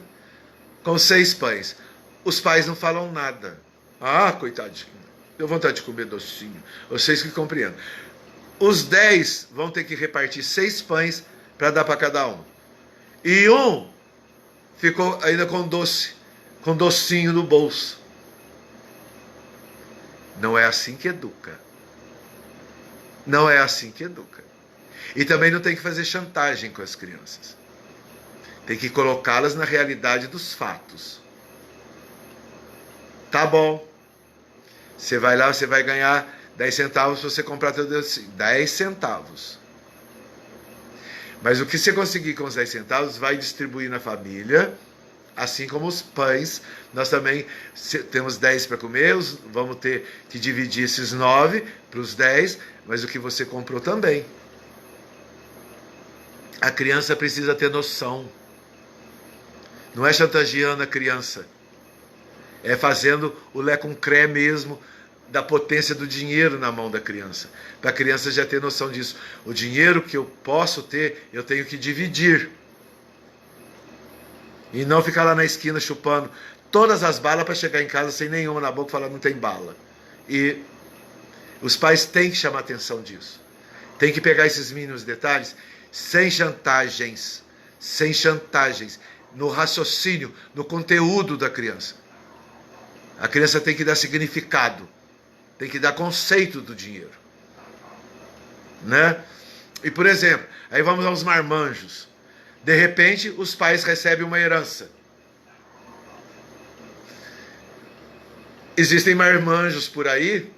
com 6 pães. Os pais não falam nada. Coitadinho. Deu vontade de comer docinho. Vocês que compreendem. Os 10 vão ter que repartir 6 pães para dar para cada um. E um ficou ainda com docinho no bolso. Não é assim que educa. Não é assim que educa. E também não tem que fazer chantagem com as crianças. Tem que colocá-las na realidade dos fatos. Tá bom. Você vai lá, você vai ganhar 10 centavos se você comprar teu docinho. 10 centavos. Mas o que você conseguir com os 10 centavos, vai distribuir na família, assim como os pães. Nós também temos 10 para comer, vamos ter que dividir esses 9 para os 10, mas o que você comprou também. A criança precisa ter noção. Não é chantageando a criança. É fazendo o lé com cré mesmo, da potência do dinheiro na mão da criança. Para a criança já ter noção disso. O dinheiro que eu posso ter, eu tenho que dividir. E não ficar lá na esquina chupando todas as balas para chegar em casa sem nenhuma na boca e falar não tem bala. E os pais têm que chamar atenção disso. Tem que pegar esses mínimos detalhes sem chantagens, no raciocínio, no conteúdo da criança. A criança tem que dar significado, tem que dar conceito do dinheiro, né? E, por exemplo, aí vamos aos marmanjos. De repente, os pais recebem uma herança. Existem marmanjos por aí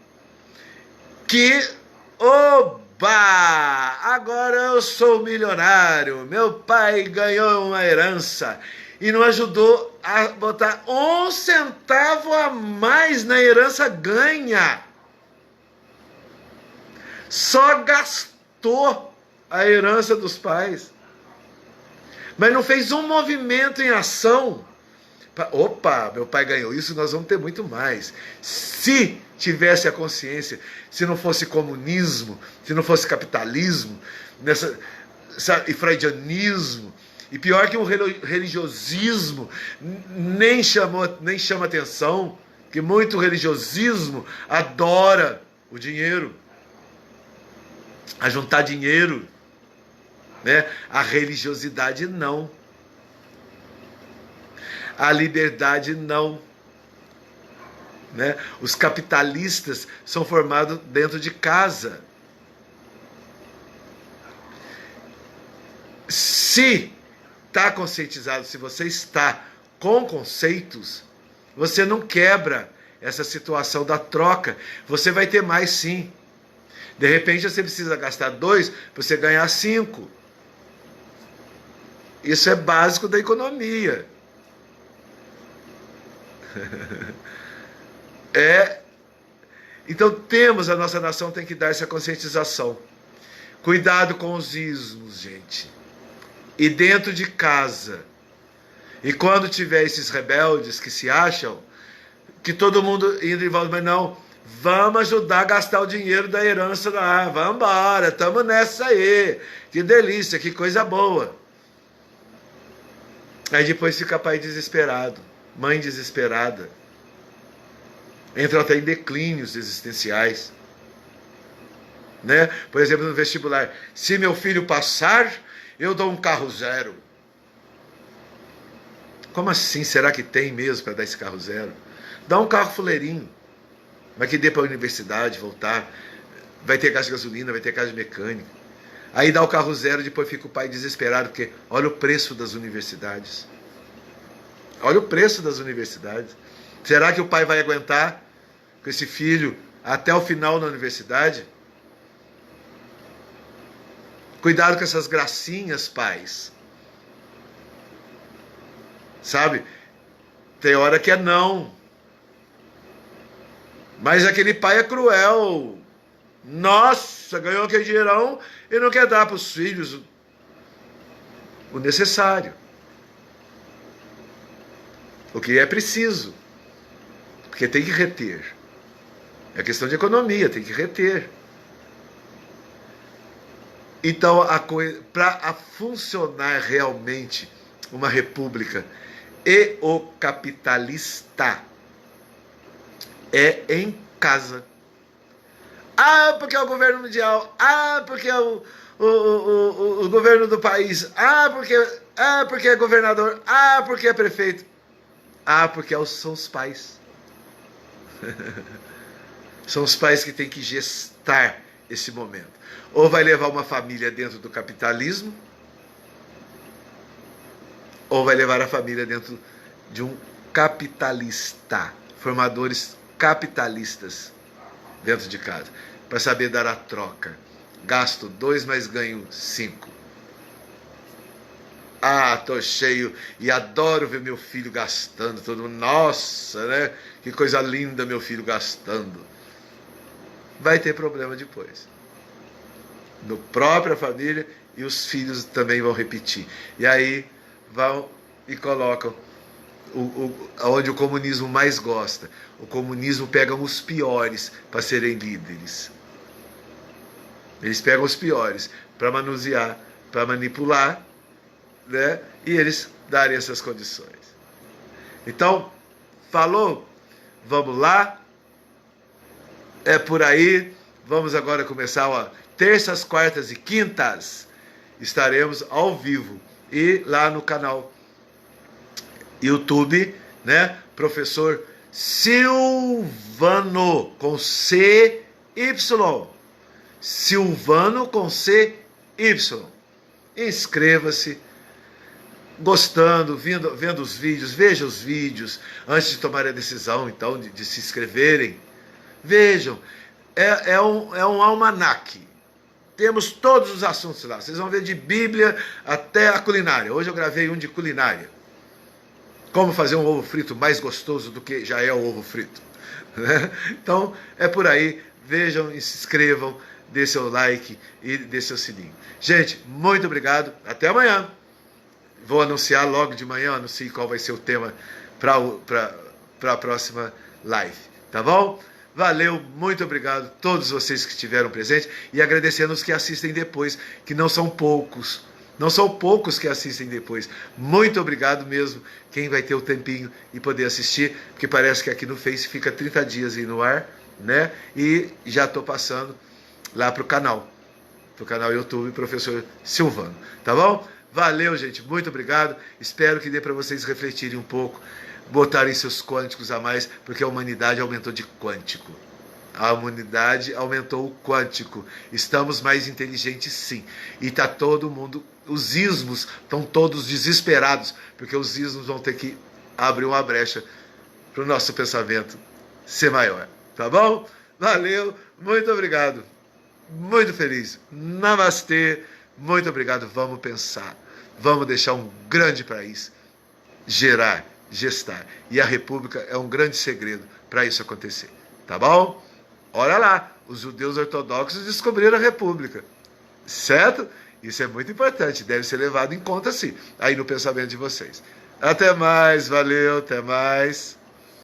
que, oba, agora eu sou milionário, meu pai ganhou uma herança e não ajudou a botar 1 centavo a mais na herança ganha. Só gastou a herança dos pais, mas não fez um movimento em ação. Opa, meu pai ganhou isso, nós vamos ter muito mais. Se tivesse a consciência, se não fosse comunismo, se não fosse capitalismo, e freudianismo, e pior que um religiosismo, nem chama atenção, que muito religiosismo adora o dinheiro, a juntar dinheiro, né? A religiosidade não. A liberdade não, né? Os capitalistas são formados dentro de casa. Se está conscientizado, se você está com conceitos, você não quebra essa situação da troca. Você vai ter mais sim. De repente você precisa gastar 2 para você ganhar 5. Isso é básico da economia. Então a nossa nação tem que dar essa conscientização. Cuidado com os ismos, gente. E dentro de casa. E quando tiver esses rebeldes que se acham que todo mundo indo em volta, mas não, vamos ajudar a gastar o dinheiro da herança lá, vamos embora, estamos nessa aí, que delícia, que coisa boa. Aí depois fica pai desesperado, mãe desesperada, entram até em declínios existenciais, né? Por exemplo, no vestibular, se meu filho passar, eu dou um carro 0. Como assim? Será que tem mesmo para dar esse carro 0? Dá um carro fuleirinho, mas que dê para a universidade voltar, vai ter gás de gasolina, vai ter gás de mecânica. Aí dá o carro 0, depois fica o pai desesperado, porque olha o preço das universidades. Olha o preço das universidades. Será que o pai vai aguentar com esse filho até o final da universidade? Cuidado com essas gracinhas, pais. Sabe? Tem hora que é não. Mas aquele pai é cruel. Nossa, ganhou aquele dinheirão e não quer dar para os filhos o necessário. O que é preciso. Porque tem que reter. É questão de economia, tem que reter. Então, para funcionar realmente uma república e o capitalista é em casa. Ah, porque é o governo mundial. Ah, porque é o governo do país. Ah, porque é governador. Ah, porque é prefeito. Ah, porque são os pais. São os pais que têm que gestar esse momento. Ou vai levar uma família dentro do capitalismo, ou vai levar a família dentro de um capitalista. Formadores capitalistas dentro de casa, para saber dar a troca. Gasto 2, mas ganho 5. Ah, tô cheio e adoro ver meu filho gastando. Todo mundo, nossa, né? Que coisa linda meu filho gastando. Vai ter problema depois. No própria família, e os filhos também vão repetir. E aí vão e colocam onde o comunismo mais gosta. O comunismo pega os piores para serem líderes. Eles pegam os piores para manusear, para manipular, né? E eles darem essas condições. Então, falou? Vamos lá. É por aí. Vamos agora começar, ó, terças, quartas e quintas. estaremos ao vivo. E lá no canal YouTube, né? Professor Silvano, com CY. Silvano com CY. Inscreva-se. Gostando, vendo os vídeos, veja os vídeos, antes de tomar a decisão, então, de se inscreverem. Vejam, é um almanaque. Temos todos os assuntos lá. Vocês vão ver de Bíblia até a culinária. Hoje eu gravei um de culinária. Como fazer um ovo frito mais gostoso do que já é o ovo frito. Então, é por aí. Vejam e se inscrevam, dê seu like e dê seu sininho. Gente, muito obrigado. Até amanhã. Vou anunciar logo de manhã, anuncio qual vai ser o tema para a próxima live. Tá bom? Valeu, muito obrigado a todos vocês que estiveram presentes e agradecendo os que assistem depois, que não são poucos. Não são poucos que assistem depois. Muito obrigado mesmo, quem vai ter o tempinho e poder assistir, porque parece que aqui no Face fica 30 dias aí no ar, né? E já estou passando lá pro canal YouTube, Professor Silvano. Tá bom? Valeu, gente. Muito obrigado. Espero que dê para vocês refletirem um pouco, botarem seus quânticos a mais, porque a humanidade aumentou de quântico. A humanidade aumentou o quântico. Estamos mais inteligentes, sim. E está todo mundo... Os ismos estão todos desesperados, porque os ismos vão ter que abrir uma brecha para o nosso pensamento ser maior. Tá bom? Valeu. Muito obrigado. Muito feliz. Namastê. Muito obrigado. Vamos pensar. Vamos deixar um grande país gestar. E a República é um grande segredo para isso acontecer. Tá bom? Olha lá, os judeus ortodoxos descobriram a República. Certo? Isso é muito importante, deve ser levado em conta sim, aí no pensamento de vocês. Até mais, valeu, até mais.